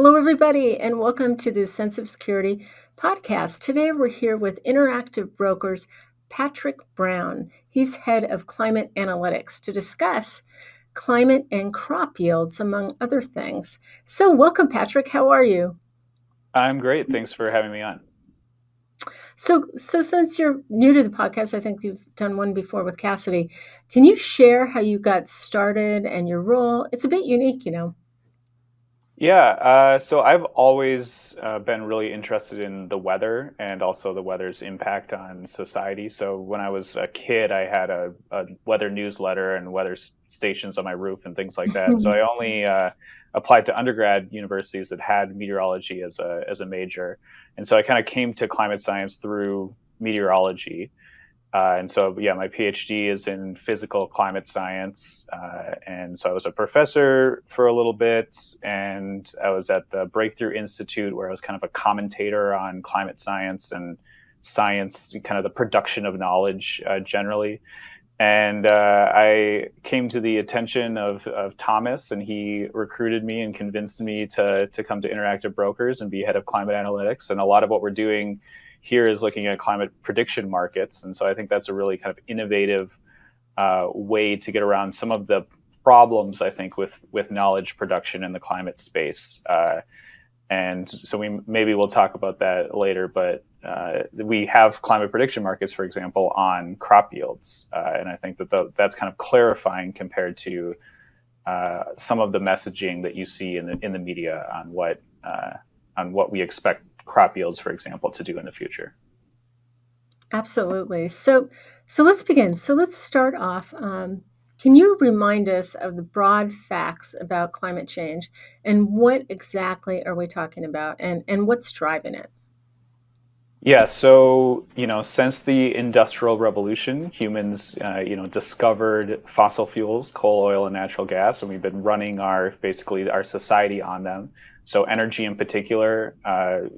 Hello, everybody, and welcome to the Sense of Security podcast. Today, we're here with Interactive Brokers Patrick Brown. He's head of climate analytics to discuss climate and crop yields, among other things. So, welcome, Patrick. How are you? I'm great. Thanks for having me on. So since you're new to the podcast, I think you've done one before with Cassidy. Can you share how you got started and your role? It's a bit unique. Yeah, so I've always been really interested in the weather and also the weather's impact on society. So when I was a kid, I had a weather newsletter and stations on my roof and things like that. So I only applied to undergrad universities that had meteorology as a major, and so I kind of came to climate science through meteorology. And so, yeah, my PhD is in physical climate science. And so I was a professor for a little bit, and I was at the Breakthrough Institute where I was kind of a commentator on climate science, kind of the production of knowledge generally. And I came to the attention of Thomas, and he recruited me and convinced me to come to Interactive Brokers and be head of climate analytics. And a lot of what we're doing here is looking at climate prediction markets. And so I think that's a really kind of innovative way to get around some of the problems, I think, with knowledge production in the climate space. And so maybe we'll talk about that later, but we have climate prediction markets, for example, on crop yields. And I think that's kind of clarifying compared to some of the messaging that you see in the media on what we expect crop yields, for example, to do in the future. Absolutely. So let's begin. So let's start off. Can you remind us of the broad facts about climate change and what exactly are we talking about and what's driving it? Yeah, so since the Industrial Revolution, humans discovered fossil fuels, coal, oil, and natural gas, and we've been running basically our society on them. So energy in particular,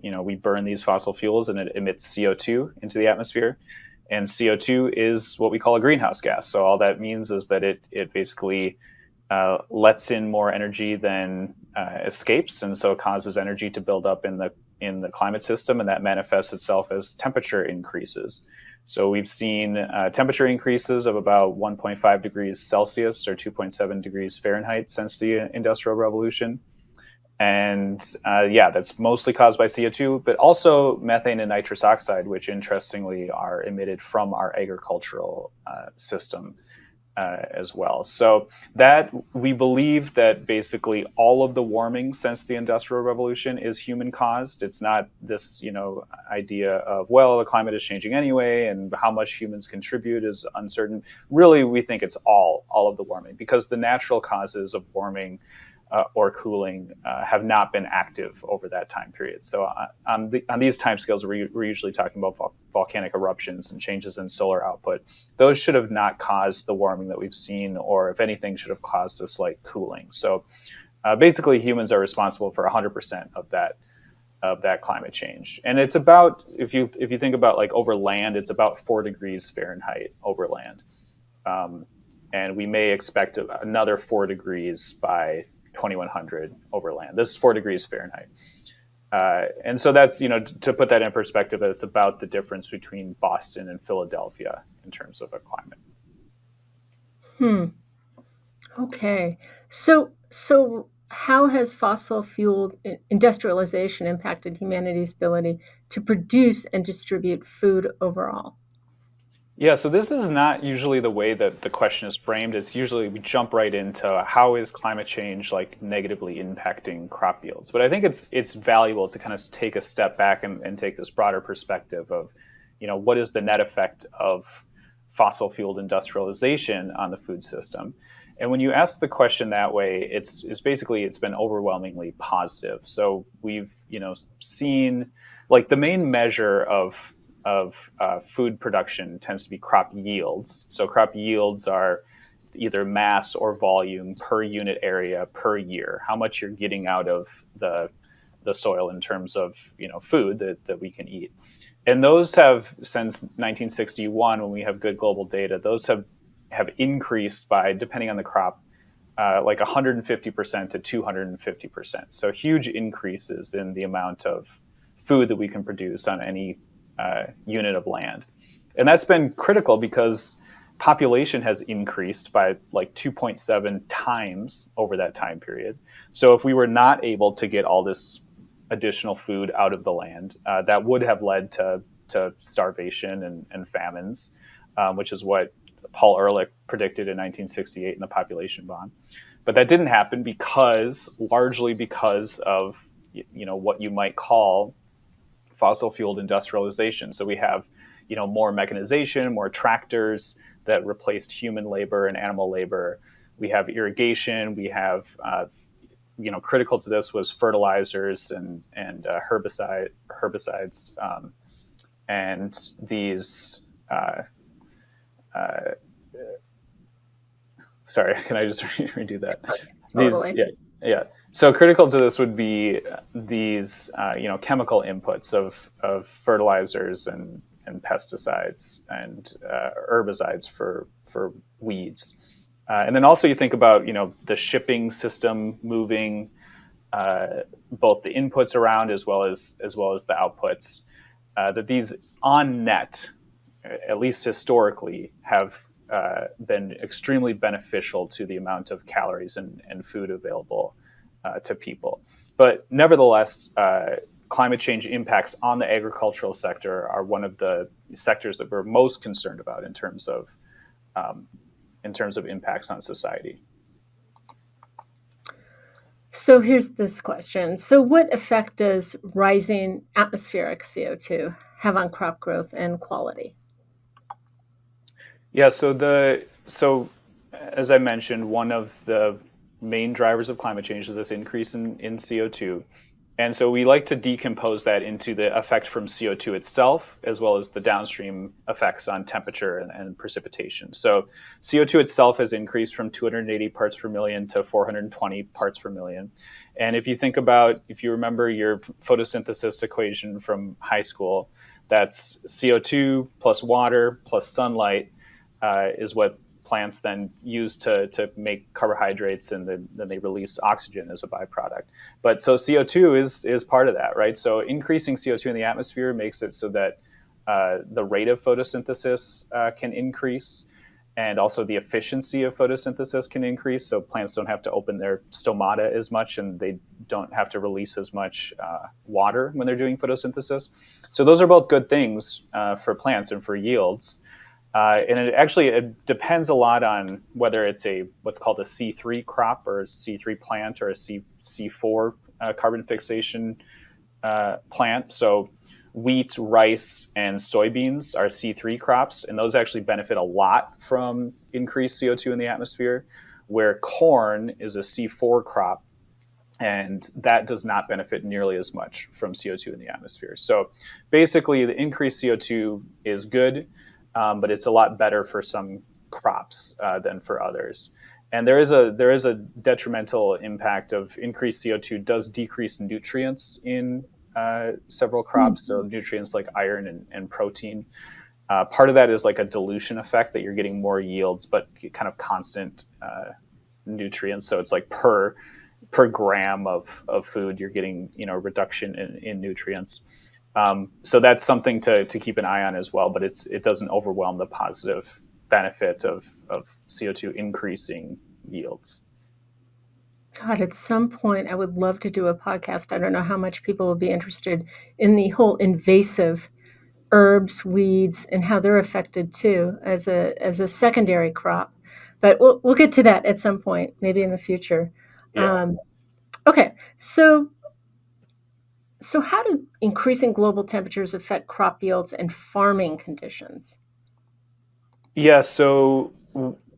we burn these fossil fuels and it emits CO2 into the atmosphere, and CO2 is what we call a greenhouse gas. So all that means is that it basically lets in more energy than escapes, and so it causes energy to build up in the climate system, and that manifests itself as temperature increases. So we've seen temperature increases of about 1.5 degrees Celsius or 2.7 degrees Fahrenheit since the Industrial Revolution. And yeah, that's mostly caused by CO2, but also methane and nitrous oxide, which interestingly are emitted from our agricultural system as well. So that we believe that basically all of the warming since the Industrial Revolution is human caused. It's not this, idea of, well, the climate is changing anyway, and how much humans contribute is uncertain. Really, we think it's all of the warming, because the natural causes of warming or cooling have not been active over that time period. So on these timescales, we're usually talking about volcanic eruptions and changes in solar output. Those should have not caused the warming that we've seen, or if anything, should have caused a slight cooling. So basically, humans are responsible for 100% of that climate change. And it's about, if you think about like over land, it's about 4 degrees Fahrenheit over land. And we may expect another 4 degrees by 2100 over land. This is 4 degrees Fahrenheit. And so that's, to put that in perspective, it's about the difference between Boston and Philadelphia in terms of a climate. Okay. So how has fossil fuel industrialization impacted humanity's ability to produce and distribute food overall? Yeah, so this is not usually the way that the question is framed. It's usually we jump right into how is climate change like negatively impacting crop yields. But I think it's valuable to kind of take a step back and take this broader perspective of, what is the net effect of fossil fueled industrialization on the food system? And when you ask the question that way, it's basically it's been overwhelmingly positive. So we've seen, like, the main measure of food production tends to be crop yields. So crop yields are either mass or volume per unit area per year, how much you're getting out of the soil in terms of food that we can eat. And those have, since 1961, when we have good global data, those have increased by, depending on the crop, like 150% to 250%. So huge increases in the amount of food that we can produce on any unit of land. And that's been critical because population has increased by like 2.7 times over that time period. So if we were not able to get all this additional food out of the land, that would have led to starvation and famines, which is what Paul Ehrlich predicted in 1968 in the population bond. But that didn't happen largely because of what you might call fossil fueled industrialization. So we have more mechanization, more tractors that replaced human labor and animal labor. We have irrigation. We have critical to this was fertilizers and herbicides, and these. Sorry, can I just redo that? Totally. Yeah. So critical to this would be these, chemical inputs of fertilizers and pesticides and herbicides for weeds. And then also you think about, the shipping system moving both the inputs around as well as the outputs. That these on net, at least historically, have been extremely beneficial to the amount of calories and food available to people. But nevertheless, climate change impacts on the agricultural sector are one of the sectors that we're most concerned about in terms of impacts on society. So here's this question. So what effect does rising atmospheric CO2 have on crop growth and quality? Yeah, so as I mentioned, one of the main drivers of climate change is this increase in CO2. And so we like to decompose that into the effect from CO2 itself, as well as the downstream effects on temperature and precipitation. So CO2 itself has increased from 280 parts per million to 420 parts per million. And if you remember your photosynthesis equation from high school, that's CO2 plus water plus sunlight is what plants then use to make carbohydrates, and then they release oxygen as a byproduct. But so CO2 is part of that, right? So increasing CO2 in the atmosphere makes it so that the rate of photosynthesis can increase, and also the efficiency of photosynthesis can increase. So plants don't have to open their stomata as much, and they don't have to release as much water when they're doing photosynthesis. So those are both good things for plants and for yields. And it depends a lot on whether it's what's called a C3 crop or a C3 plant or a C4 carbon fixation plant. So wheat, rice, and soybeans are C3 crops, and those actually benefit a lot from increased CO2 in the atmosphere, where corn is a C4 crop, and that does not benefit nearly as much from CO2 in the atmosphere. So basically, the increased CO2 is good, but it's a lot better for some crops than for others. And there is a detrimental impact of increased CO2 does decrease nutrients in several crops, so nutrients like iron and protein. Part of that is like a dilution effect, that you're getting more yields, but kind of constant nutrients. So it's like per gram of food, you're getting reduction in nutrients. So that's something to keep an eye on as well, but it doesn't overwhelm the positive benefit of CO2 increasing yields. God, at some point, I would love to do a podcast. I don't know how much people will be interested in the whole invasive herbs, weeds, and how they're affected too as a secondary crop. But we'll get to that at some point, maybe in the future. Yeah. Okay, so how do increasing global temperatures affect crop yields and farming conditions? Yeah. So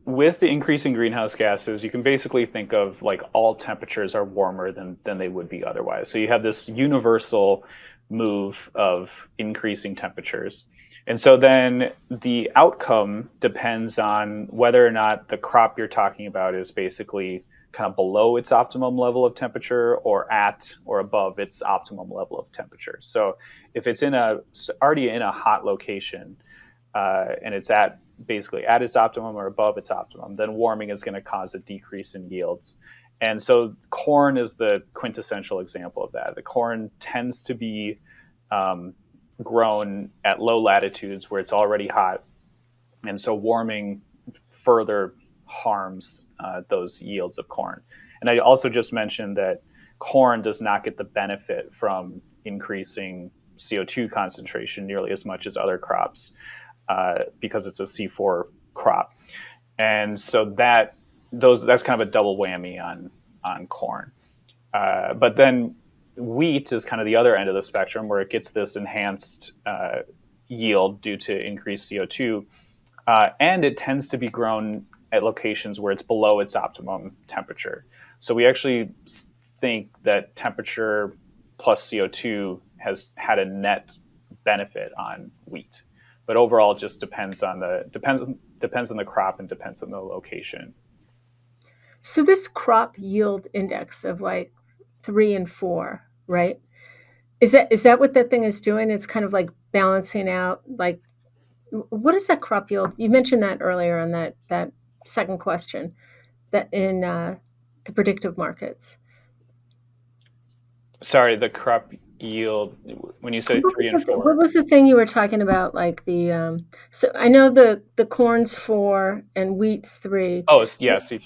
with the increasing greenhouse gases, you can basically think of like all temperatures are warmer than they would be otherwise. So you have this universal move of increasing temperatures. And so then the outcome depends on whether or not the crop you're talking about is basically kind of below its optimum level of temperature or at or above its optimum level of temperature. So if it's already in a hot location, and it's at basically at its optimum or above its optimum, then warming is going to cause a decrease in yields. And so corn is the quintessential example of that. The corn tends to be grown at low latitudes where it's already hot, and so warming further harms those yields of corn. And I also just mentioned that corn does not get the benefit from increasing CO2 concentration nearly as much as other crops because it's a C4 crop. And so that's kind of a double whammy on corn. But then wheat is kind of the other end of the spectrum where it gets this enhanced yield due to increased CO2. And it tends to be grown at locations where it's below its optimum temperature. So we actually think that temperature plus CO2 has had a net benefit on wheat. But overall, it just depends on the crop and depends on the location. So this crop yield index of like 3 and 4, right? Is that what that thing is doing? It's kind of like balancing out, like, what is that crop yield? You mentioned that earlier on that second question, that in the predictive markets. Sorry, the crop yield, when you say What was 3 and what 4. was the thing you were talking about? Like so I know the corn's 4 and wheat's 3, Oh, yeah, see,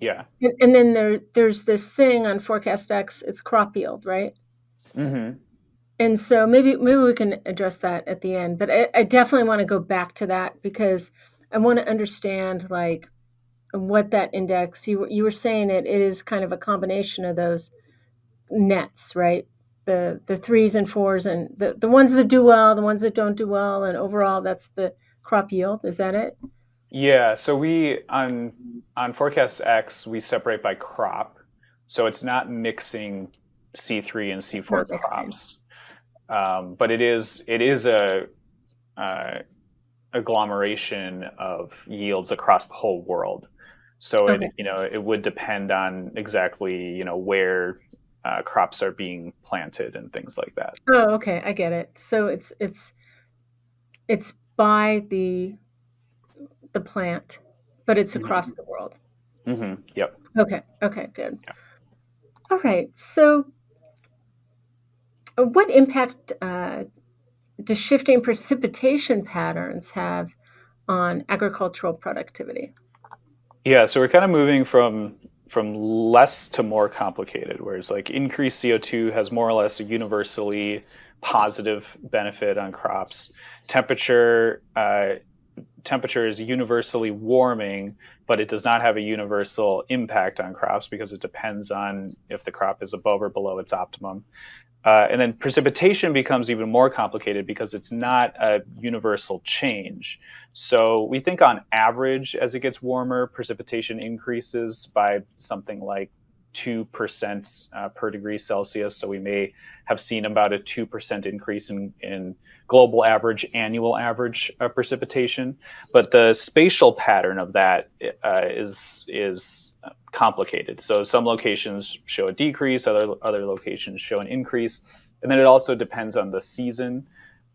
yeah. and then there's this thing on Forecast X. It's crop yield, right? Mm-hmm. And so maybe we can address that at the end. But I definitely want to go back to that because I want to understand like what that index. You were saying it is kind of a combination of those nets, right? The threes and fours and the ones that do well, the ones that don't do well, and overall that's the crop yield. Is that it? Yeah, so we on Forecast X we separate by crop, so it's not mixing C3 and C4 Not mixing. crops, but it is a uh, agglomeration of yields across the whole world. So Okay. it would depend on exactly where crops are being planted and things like that. Oh, okay. I get it. So it's by the plant, but it's across Hmm. the world. Yep. Okay. Okay. Good. Yeah. All right. So, what impact do shifting precipitation patterns have on agricultural productivity? Yeah, so we're kind of moving from less to more complicated, whereas like increased CO2 has more or less a universally positive benefit on crops. Temperature temperature is universally warming, but it does not have a universal impact on crops because it depends on if the crop is above or below its optimum. And then precipitation becomes even more complicated because it's not a universal change. So we think on average, as it gets warmer, precipitation increases by something like 2% per degree Celsius. So we may have seen about a 2% increase in global average, annual average precipitation. But the spatial pattern of that is complicated. So some locations show a decrease, other locations show an increase, and then it also depends on the season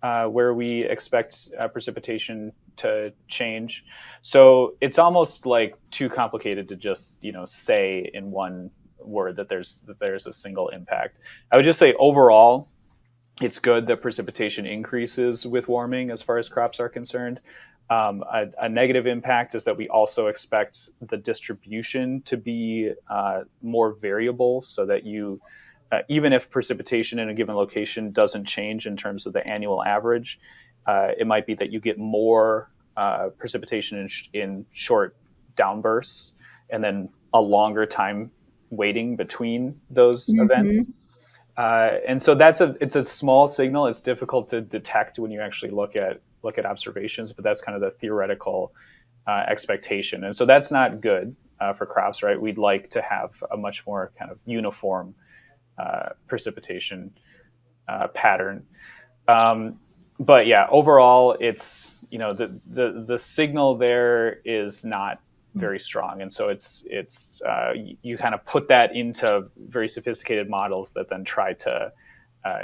where we expect precipitation to change. So it's almost like too complicated to just say in one word that there's a single impact. I would just say overall, it's good that precipitation increases with warming as far as crops are concerned. A negative impact is that we also expect the distribution to be more variable so that even if precipitation in a given location doesn't change in terms of the annual average, it might be that you get more precipitation in short downbursts and then a longer time waiting between those events. Hmm. And so it's a small signal. It's difficult to detect when you actually look at observations, but that's kind of the theoretical expectation. And so that's not good for crops, right? We'd like to have a much more kind of uniform precipitation pattern. But yeah, overall, it's the signal there is not very strong, and so you kind of put that into very sophisticated models that then try to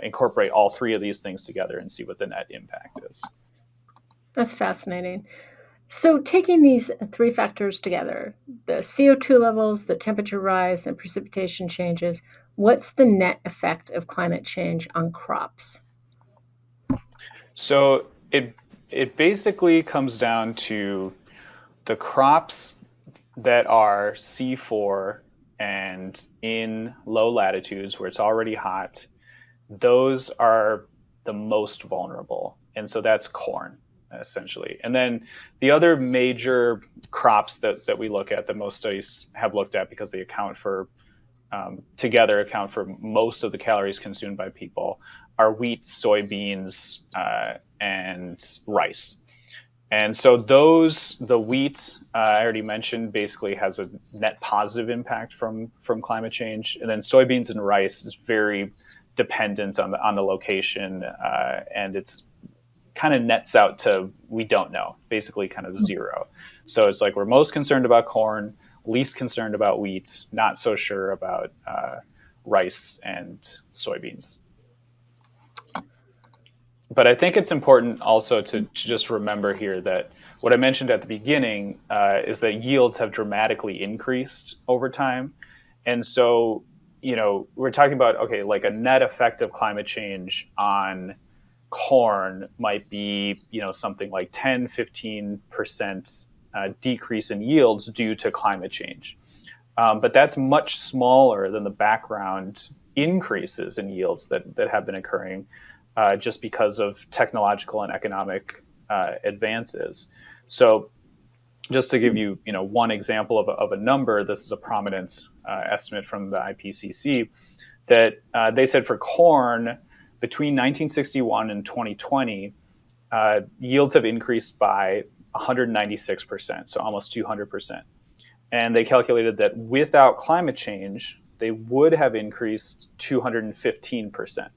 incorporate all three of these things together and see what the net impact is. That's fascinating. So, taking these three factors together, the CO2 levels, the temperature rise, and precipitation changes, what's the net effect of climate change on crops? So it basically comes down to the crops that are C4 and in low latitudes where it's already hot. Those are the most vulnerable. And so that's corn, essentially. And then the other major crops that we look at, that most studies have looked at because they together account for most of the calories consumed by people, are wheat, soybeans, and rice. And so the wheat I already mentioned basically has a net positive impact from climate change, and then soybeans and rice is very dependent on the location, and it's kind of nets out to we don't know, basically kind of zero. So it's like we're most concerned about corn, least concerned about wheat, not so sure about rice and soybeans. But I think it's important also to just remember here that what I mentioned at the beginning is that yields have dramatically increased over time. And so, we're talking about, okay, like a net effect of climate change on corn might be, something like 10, 15% decrease in yields due to climate change. But that's much smaller than the background increases in yields that have been occurring just because of technological and economic advances. So, just to give you, one example of a number, this is a prominent estimate from the IPCC that they said for corn between 1961 and 2020, yields have increased by 196%, so almost 200%. And they calculated that without climate change, they would have increased 215%.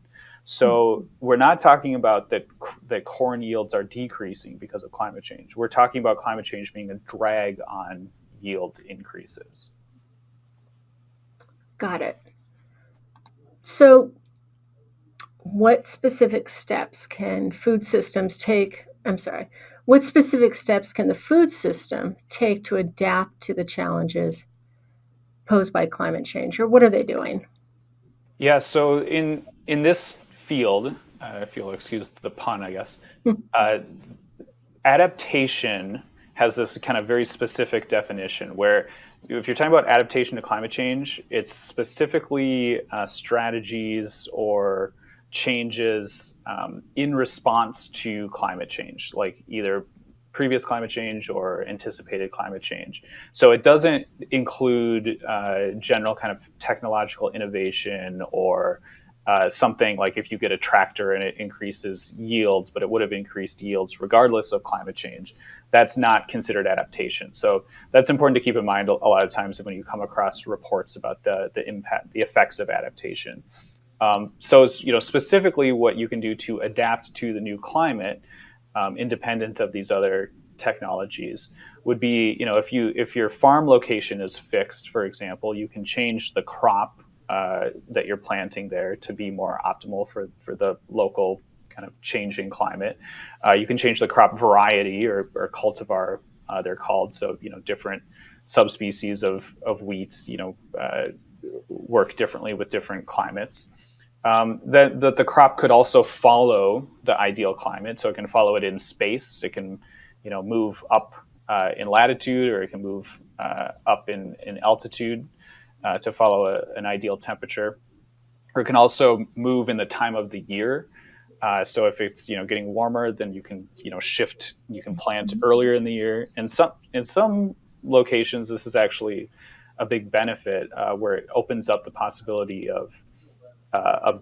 So we're not talking about that corn yields are decreasing because of climate change. We're talking about climate change being a drag on yield increases. Got it. So, what specific steps can food systems take? I'm sorry. What specific steps can the food system take to adapt to the challenges posed by climate change, or what are they doing? Yeah, so in this field, if you'll excuse the pun, I guess, uh, adaptation has this kind of very specific definition where if you're talking about adaptation to climate change, it's specifically strategies or changes in response to climate change, like either previous climate change or anticipated climate change. So it doesn't include general kind of technological innovation or something like if you get a tractor and it increases yields, but it would have increased yields regardless of climate change. That's not considered adaptation. So that's important to keep in mind a lot of times when you come across reports about the impact, the effects of adaptation. So it's, specifically what you can do to adapt to the new climate, independent of these other technologies, would be, if your farm location is fixed, for example, you can change the crop that you're planting there to be more optimal for the local kind of changing climate. You can change the crop variety or cultivar, they're called. So, different subspecies of wheats, work differently with different climates. That the crop could also follow the ideal climate. So it can follow it in space. It can, move up in latitude, or it can move up in altitude to follow an ideal temperature. Or it can also move in the time of the year. So if it's getting warmer, then you can shift. You can plant earlier in the year. And in some locations, this is actually a big benefit where it opens up the possibility of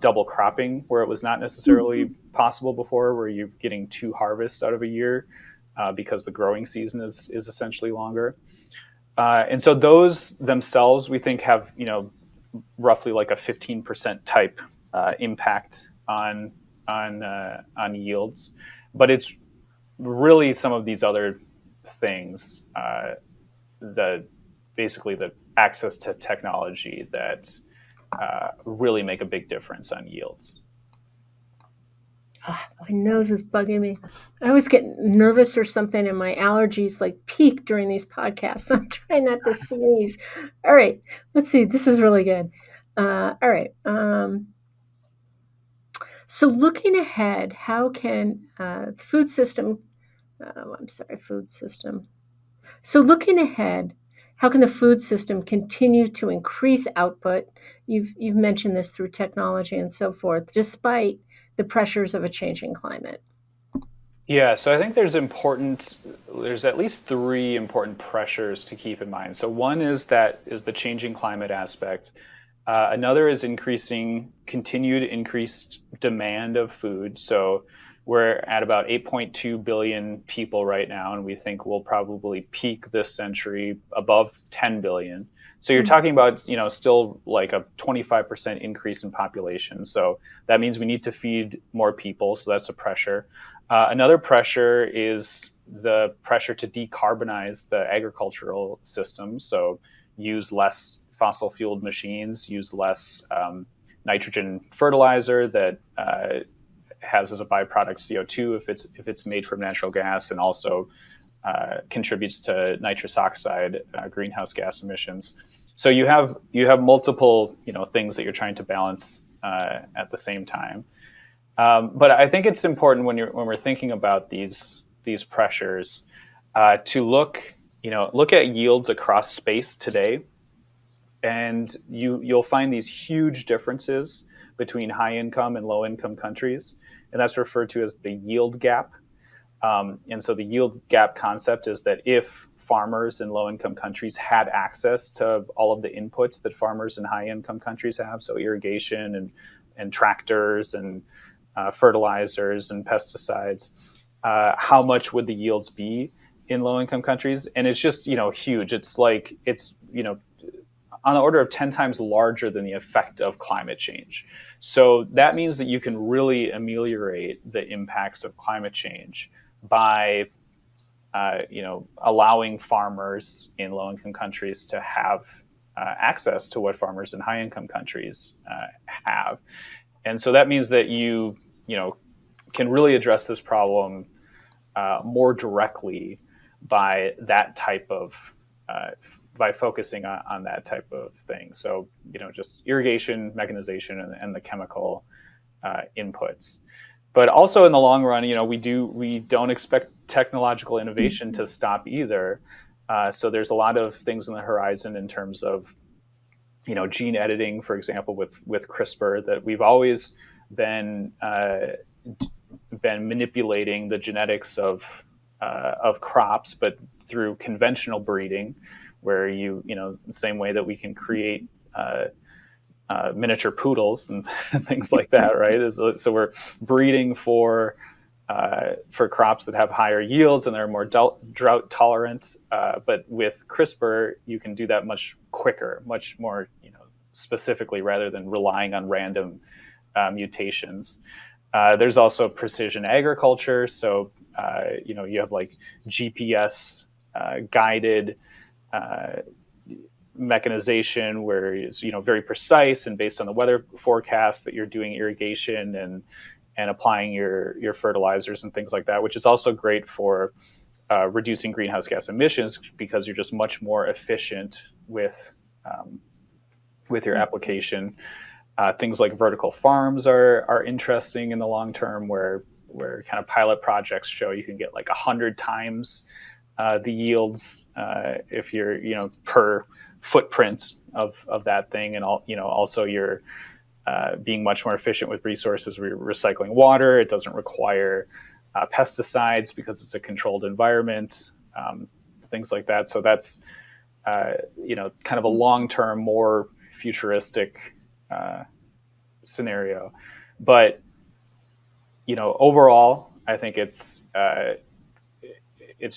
double cropping, where it was not necessarily possible before, where you're getting two harvests out of a year because the growing season is essentially longer. And so those themselves, we think, have roughly like a 15% type impact on yields, but it's really some of these other things, the basically the access to technology that really make a big difference on yields. My nose is bugging me. I always get nervous or something, and my allergies like peak during these podcasts. So I'm trying not to sneeze. All right, let's see. This is really good. All right. So looking ahead, how can food system? Food system. So looking ahead, how can the food system continue to increase output? You've mentioned this through technology and so forth, despite the pressures of a changing climate. Yeah, so I think there's at least three important pressures to keep in mind. So one is the changing climate aspect. Another is continued increased demand of food. So we're at about 8.2 billion people right now, and we think we'll probably peak this century above 10 billion. So you're talking about, still like a 25% increase in population. So that means we need to feed more people. So that's a pressure. Another pressure is the pressure to decarbonize the agricultural system. So use less fossil fueled machines, use less nitrogen fertilizer that has as a byproduct CO2 if it's made from natural gas, and also contributes to nitrous oxide greenhouse gas emissions. So you have multiple things that you're trying to balance at the same time. But I think it's important when we're thinking about these pressures to look at yields across space today, and you'll find these huge differences between high income and low income countries, and that's referred to as the yield gap. And so the yield gap concept is that if farmers in low income countries had access to all of the inputs that farmers in high income countries have, so irrigation and tractors and fertilizers and pesticides, how much would the yields be in low income countries? And it's just huge. It's on the order of 10 times larger than the effect of climate change. So that means that you can really ameliorate the impacts of climate change by allowing farmers in low-income countries to have access to what farmers in high-income countries have. And so that means that you can really address this problem more directly by that type of by focusing on that type of thing. So just irrigation, mechanization, and the chemical inputs. But also in the long run, we don't expect technological innovation to stop either. So there's a lot of things on the horizon in terms of gene editing, for example, with CRISPR, that we've always been manipulating the genetics of crops, but through conventional breeding, where the same way that we can create miniature poodles and things like that, right? So we're breeding for crops that have higher yields and they're more drought tolerant. But with CRISPR, you can do that much quicker, much more specifically, rather than relying on random mutations. There's also precision agriculture. So you have like GPS guided mechanization, where it's very precise and based on the weather forecast that you're doing irrigation and applying your fertilizers and things like that, which is also great for reducing greenhouse gas emissions, because you're just much more efficient with your application. Things like vertical farms are interesting in the long term, where kind of pilot projects show you can get like 100 times the yields if you're per footprint of that thing, and also you're being much more efficient with resources. We're recycling water. It doesn't require pesticides because it's a controlled environment, things like that. So that's kind of a long-term, more futuristic scenario. But overall, I think it's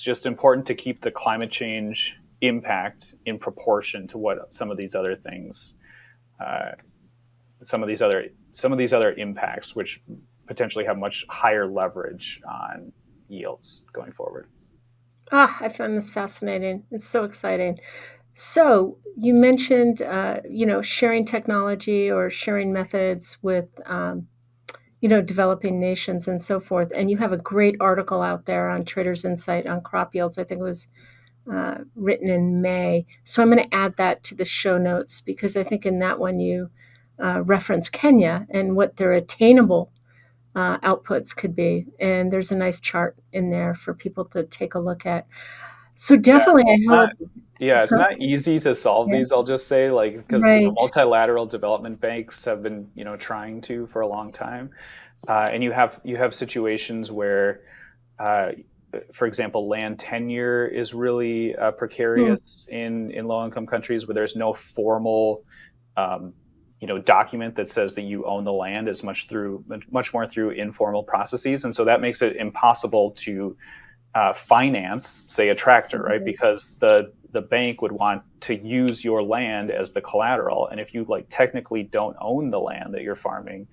just important to keep the climate change impact in proportion to what some of these other things, some of these other impacts, which potentially have much higher leverage on yields going forward. I find this fascinating. It's so exciting. So you mentioned, sharing technology or sharing methods with, developing nations and so forth. And you have a great article out there on Traders Insight on crop yields. I think it was written in May. So I'm going to add that to the show notes because I think in that one you reference Kenya and what their attainable outputs could be. And there's a nice chart in there for people to take a look at. So definitely, Well, I hope. it's not easy to solve Yeah, these, I'll just say, like, because right. multilateral development banks have been trying to for a long time, and you have situations where, for example, land tenure is really Hmm. precarious in low income countries where there's no formal document that says that you own the land. It's much more through informal processes, and so that makes it impossible to finance, say, a tractor, right? Because the bank would want to use your land as the collateral, and if you technically don't own the land that you're farming,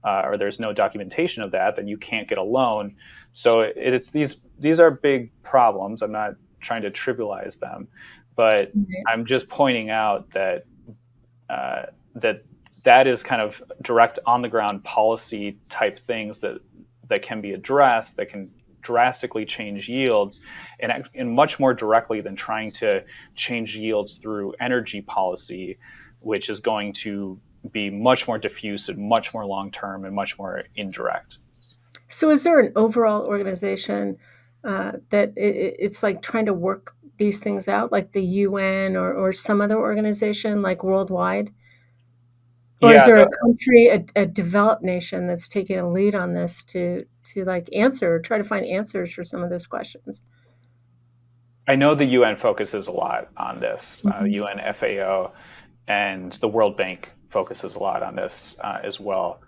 or there's no documentation of that, then you can't get a loan. So it's these are big problems. I'm not trying to trivialize them, but I'm just pointing out that that is kind of direct on the ground policy type things that can be addressed, that can drastically change yields, and much more directly than trying to change yields through energy policy, which is going to be much more diffuse and much more long term and much more indirect. So is there an overall organization that it's like trying to work these things out, like the UN or some other organization, like worldwide? Or is Yeah, there a country, a developed nation that's taking a lead on this to try to find answers for some of those questions? I know the UN focuses a lot on this, Mhm. UN FAO, and the World Bank focuses a lot on this as well.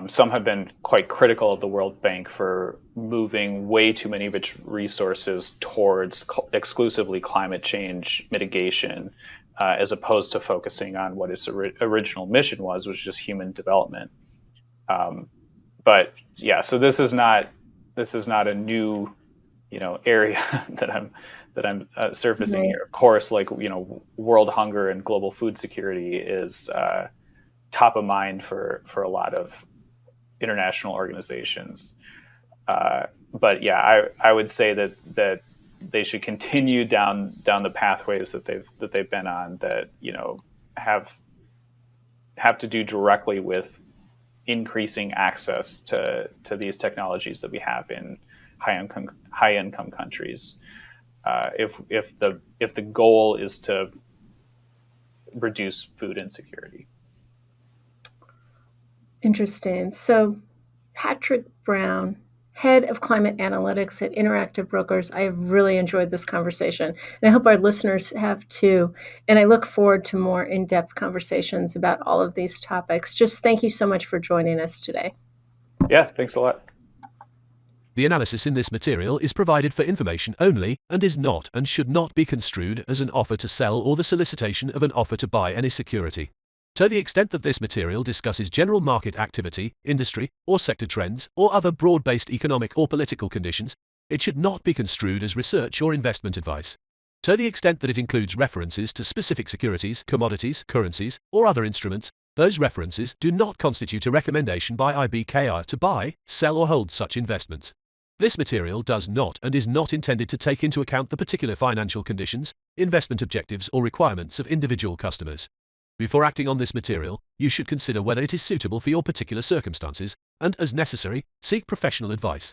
Some have been quite critical of the World Bank for moving way too many of its resources towards exclusively climate change mitigation, as opposed to focusing on what its original mission was, which is just human development. But yeah, so this is not a new area that I'm surfacing Right. here. Of course, world hunger and global food security is top of mind for a lot of international organizations. But yeah, I would say that they should continue down the pathways that they've been on, that have have to do directly with increasing access to these technologies that we have in high income countries. If the goal is to reduce food insecurity. Interesting. So, Patrick Brown, head of climate analytics at Interactive Brokers, I have really enjoyed this conversation, and I hope our listeners have too. And I look forward to more in depth conversations about all of these topics. Just thank you so much for joining us today. Yeah, thanks a lot. The analysis in this material is provided for information only and is not and should not be construed as an offer to sell or the solicitation of an offer to buy any security. To the extent that this material discusses general market activity, industry, or sector trends, or other broad-based economic or political conditions, it should not be construed as research or investment advice. To the extent that it includes references to specific securities, commodities, currencies, or other instruments, those references do not constitute a recommendation by IBKR to buy, sell, or hold such investments. This material does not and is not intended to take into account the particular financial conditions, investment objectives, or requirements of individual customers. Before acting on this material, you should consider whether it is suitable for your particular circumstances, and, as necessary, seek professional advice.